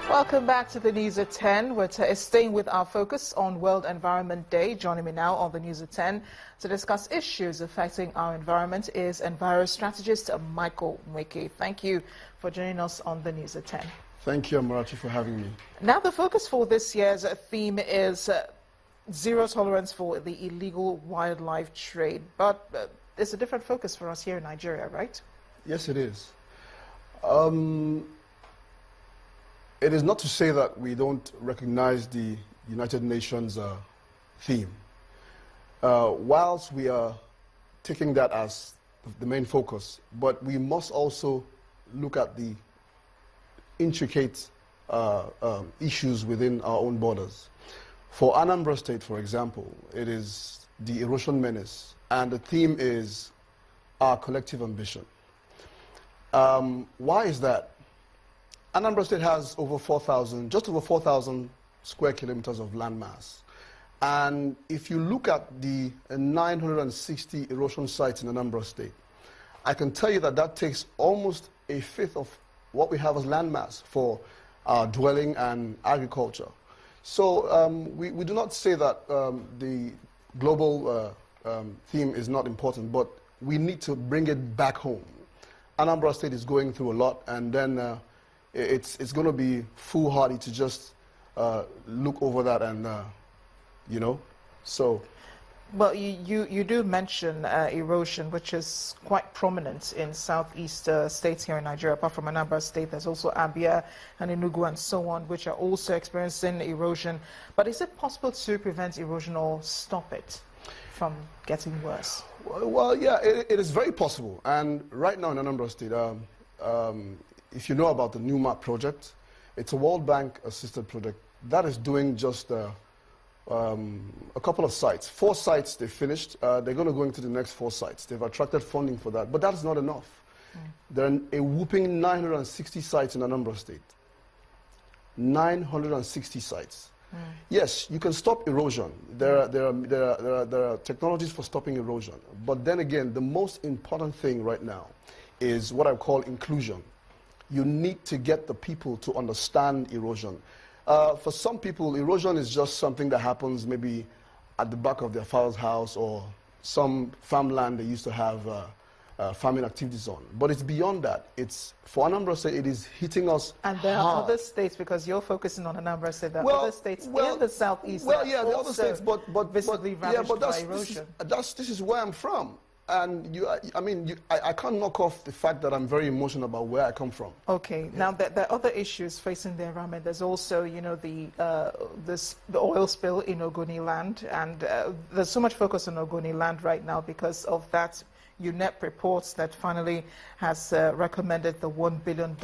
Welcome back to the News at 10. We're staying with our focus on World Environment Day. Joining me now on the News at 10 to discuss issues affecting our environment is Enviro strategist Michael Mweke. Thank you for joining us on the News at 10. Thank you, Amarachi, for having me. Now, the focus for this year's theme is zero tolerance for the illegal wildlife trade. But it's a different focus for us here in Nigeria, right? Yes, it is. It is not to say that we don't recognize the United Nations theme. Whilst we are taking that as the main focus, but we must also look at the intricate issues within our own borders. For Anambra State, for example, it is the erosion menace, and the theme is our collective ambition. Why is that? Anambra State has over 4,000, just over 4,000 square kilometers of landmass. And if you look at the 960 erosion sites in Anambra State, I can tell you that that takes almost a fifth of what we have as landmass for our dwelling and agriculture. So we do not say that the global theme is not important, but we need to bring it back home. Anambra State is going through a lot, and then it's going to be foolhardy to just look over that and, you know, so. Well, you do mention erosion, which is quite prominent in southeast states here in Nigeria. Apart from Anambra State, there's also Abia and Enugu and so on, which are also experiencing erosion. But is it possible to prevent erosion or stop it from getting worse? Well, yeah, it is very possible. And right now in Anambra State, if you know about the New Map project, it's a World Bank assisted project that is doing just a couple of sites. 4 sites they finished. They're going to go into the next 4 sites. They've attracted funding for that, but that is not enough. There are a whooping 960 sites in Anambra State. 960 sites. Yes, you can stop erosion. There are technologies for stopping erosion. But then again, the most important thing right now is what I call inclusion. You need to get the people to understand erosion. For some people, erosion is just something that happens maybe at the back of their father's house or some farmland they used to have farming activities on. But it's beyond that. It's, for Anambra State, it is hitting us And there hard. are other states, because you're focusing on Anambra State, there are other states in the southeast Well, that yeah, the other states, but visibly ravaged by erosion. This is where I'm from. And I can't knock off the fact that I'm very emotional about where I come from. Okay. Yeah. Now, there are other issues facing the environment. There's also, you know, the oil spill in Ogoni land, and there's so much focus on Ogoni land right now because of that UNEP reports that finally has recommended the $1 billion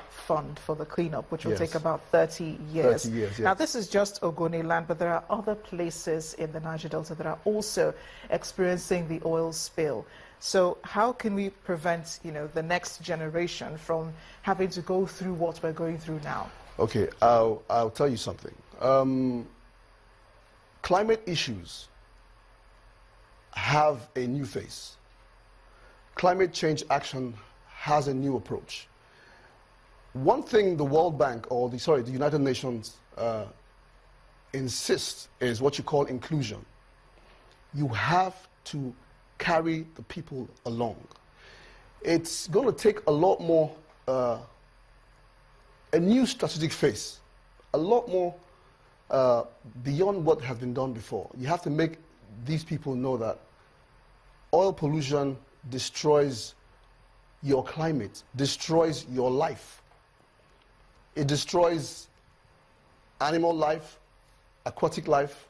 fund for the cleanup, which will take about 30 years. 30 years, yes. Now, this is just Ogoni land, but there are other places in the Niger Delta that are also experiencing the oil spill. So how can we prevent, you know, the next generation from having to go through what we're going through now? Okay, I'll tell you something. Climate issues have a new face. Climate change action has a new approach. One thing the World Bank, or the United Nations insists is what you call inclusion. You have to carry the people along. It's going to take a lot more, a new strategic phase, a lot more beyond what has been done before. You have to make these people know that oil pollution destroys your climate, destroys your life. It destroys animal life, aquatic life,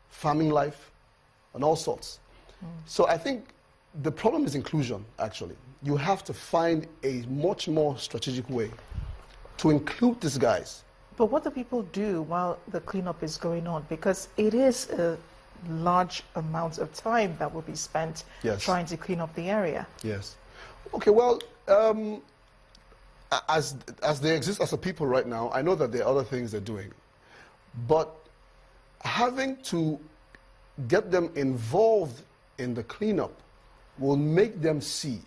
farming life, and all sorts. So I think the problem is inclusion, actually. You have to find a much more strategic way to include these guys. But what do people do while the cleanup is going on? Because it is a large amount of time that will be spent trying to clean up the area. Yes. Okay, well, as they exist as a people right now, I know that there are other things they're doing. But having to get them involved in the cleanup will make them see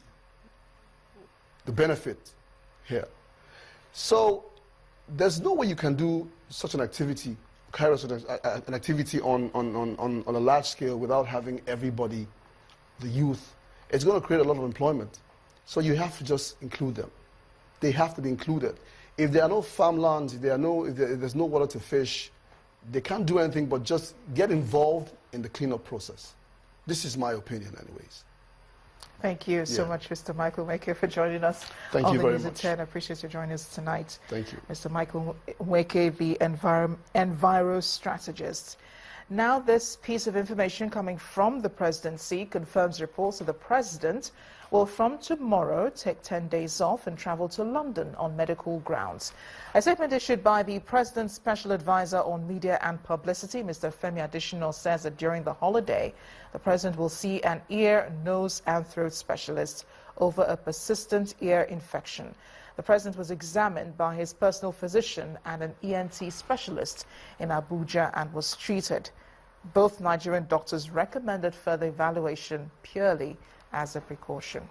the benefit here. So there's no way you can do such an activity, carry out an activity on a large scale without having everybody, the youth. It's going to create a lot of employment. So you have to just include them. They have to be included. If there are no farmlands, if there's no water to fish, they can't do anything but just get involved in the cleanup process. This is my opinion anyways. Thank you so much, Mr. Michael Weke, for joining us Thank on you the very News at much. 10. I appreciate you joining us tonight. Thank you. Mr. Michael Weke, the enviro strategist. Now, this piece of information coming from the presidency confirms reports that the president will from tomorrow take 10 days off and travel to London on medical grounds. A statement issued by the president's special advisor on media and publicity, Mr. Femi Adesina, says that during the holiday, the president will see an ear, nose and throat specialist over a persistent ear infection. The president was examined by his personal physician and an ENT specialist in Abuja and was treated. Both Nigerian doctors recommended further evaluation purely as a precaution.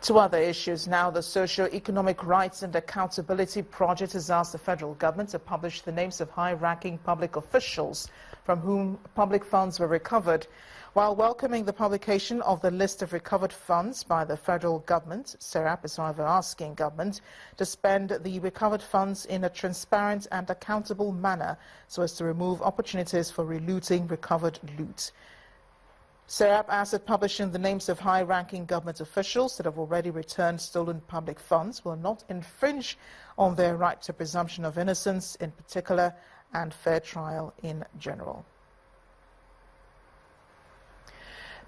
To other issues now, the Socio-Economic Rights and Accountability Project has asked the federal government to publish the names of high-ranking public officials from whom public funds were recovered. While welcoming the publication of the list of recovered funds by the federal government, SERAP is however asking government to spend the recovered funds in a transparent and accountable manner so as to remove opportunities for relooting recovered loot. SERAP asked that publishing the names of high-ranking government officials that have already returned stolen public funds will not infringe on their right to presumption of innocence in particular and fair trial in general.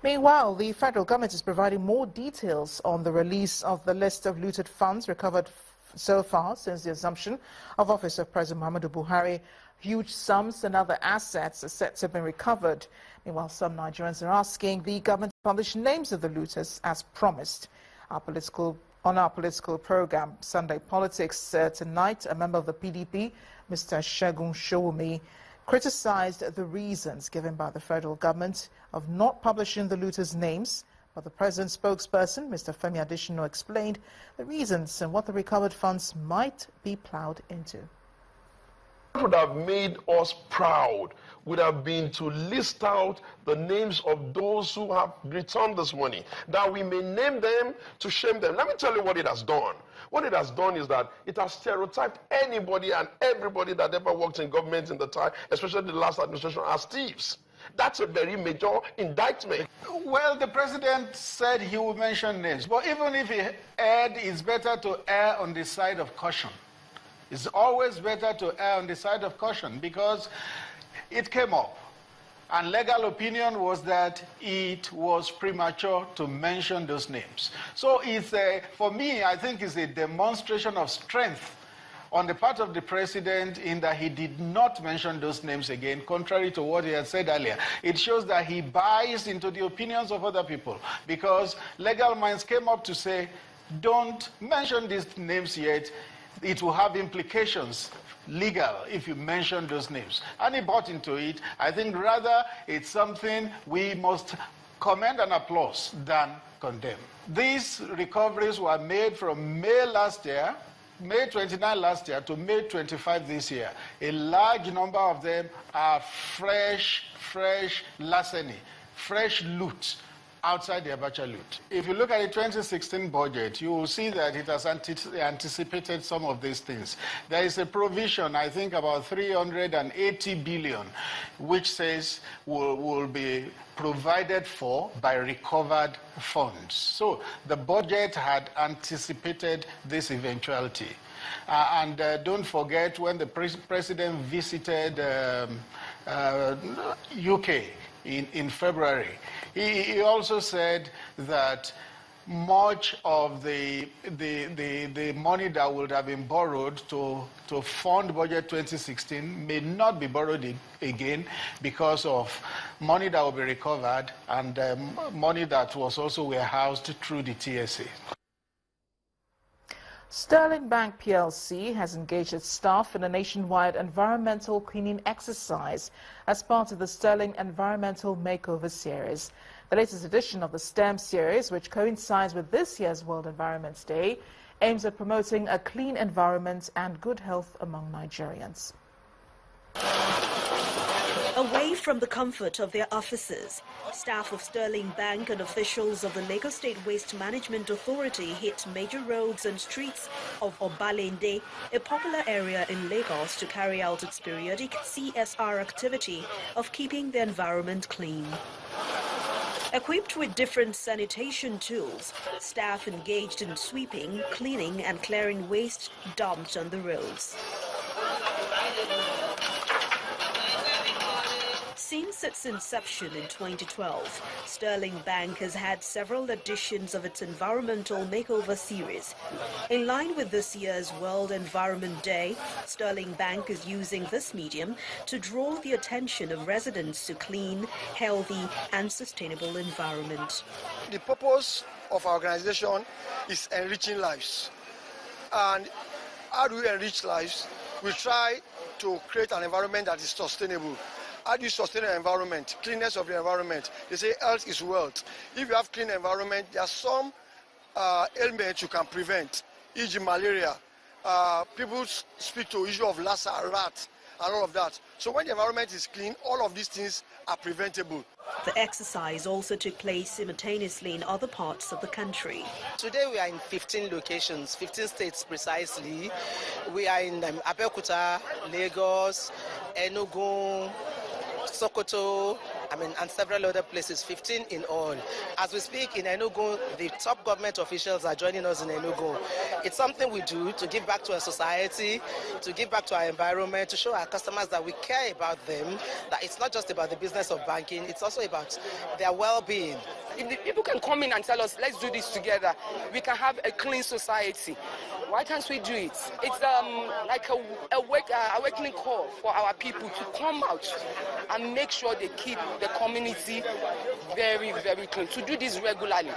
Meanwhile, the federal government is providing more details on the release of the list of looted funds recovered so far since the assumption of office of President Muhammadu Buhari. Huge sums and other assets are said to have been recovered. Meanwhile, some Nigerians are asking the government to publish names of the looters as promised. On our political program, Sunday Politics, tonight, a member of the PDP, Mr. Segun Showumi, criticized the reasons given by the federal government of not publishing the looters' names, but the president's spokesperson, Mr. Femi Adesina, explained the reasons and what the recovered funds might be plowed into. What would have made us proud would have been to list out the names of those who have returned this money, that we may name them to shame them. Let me tell you what it has done. What it has done is that it has stereotyped anybody and everybody that ever worked in government in the time, especially the last administration, as thieves. That's a very major indictment. Well, the president said he would mention names, but even if he erred, it's better to err on the side of caution. It's always better to err on the side of caution because it came up. And legal opinion was that it was premature to mention those names. So for me, I think it's a demonstration of strength on the part of the president in that he did not mention those names again, contrary to what he had said earlier. It shows that he buys into the opinions of other people because legal minds came up to say, don't mention these names yet. It will have implications legal if you mention those names. And he bought into it. I think rather it's something we must commend and applaud than condemn. These recoveries were made from May last year, May 29 last year to May 25 this year. A large number of them are fresh larceny, fresh loot outside the Abacha loot. If you look at the 2016 budget, you will see that it has anticipated some of these things. There is a provision, I think about 380 billion, which says will be provided for by recovered funds. So the budget had anticipated this eventuality. And don't forget when the president visited UK in February, he also said that much of the money that would have been borrowed to fund budget 2016 may not be borrowed again because of money that will be recovered and money that was also warehoused through the TSA. Sterling Bank plc has engaged its staff in a nationwide environmental cleaning exercise as part of the Sterling Environmental Makeover Series. The latest edition of the STEM series, which coincides with this year's World Environment Day, aims at promoting a clean environment and good health among Nigerians. Away from the comfort of their offices, staff of Sterling Bank and officials of the Lagos State Waste Management Authority hit major roads and streets of Obalende, a popular area in Lagos, to carry out its periodic CSR activity of keeping the environment clean. Equipped with different sanitation tools, staff engaged in sweeping, cleaning and clearing waste dumped on the roads. Since its inception in 2012, Sterling Bank has had several editions of its environmental makeover series. In line with this year's World Environment Day, Sterling Bank is using this medium to draw the attention of residents to clean, healthy and sustainable environment. The purpose of our organization is enriching lives. And how do we enrich lives? We try to create an environment that is sustainable. How do you sustain an environment? Cleanness of the environment. They say health is wealth. If you have clean environment, there are some ailments you can prevent, e.g. malaria. People speak to issue of Lassa, rat, and all of that. So when the environment is clean, all of these things are preventable. The exercise also took place simultaneously in other parts of the country. Today we are in 15 locations, 15 states precisely. We are in Abeokuta, Lagos, Enugu, Sokoto, and several other places, 15 in all. As we speak in Enugu, the top government officials are joining us in Enugu. It's something we do to give back to our society, to give back to our environment, to show our customers that we care about them, that it's not just about the business of banking, it's also about their well-being. If the people can come in and tell us, let's do this together, we can have a clean society. Why can't we do it? It's like a awakening call for our people to come out and make sure they keep the community very, very clean, to do this regularly.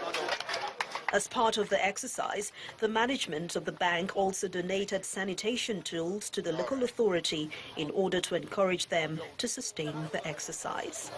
As part of the exercise, the management of the bank also donated sanitation tools to the local authority in order to encourage them to sustain the exercise.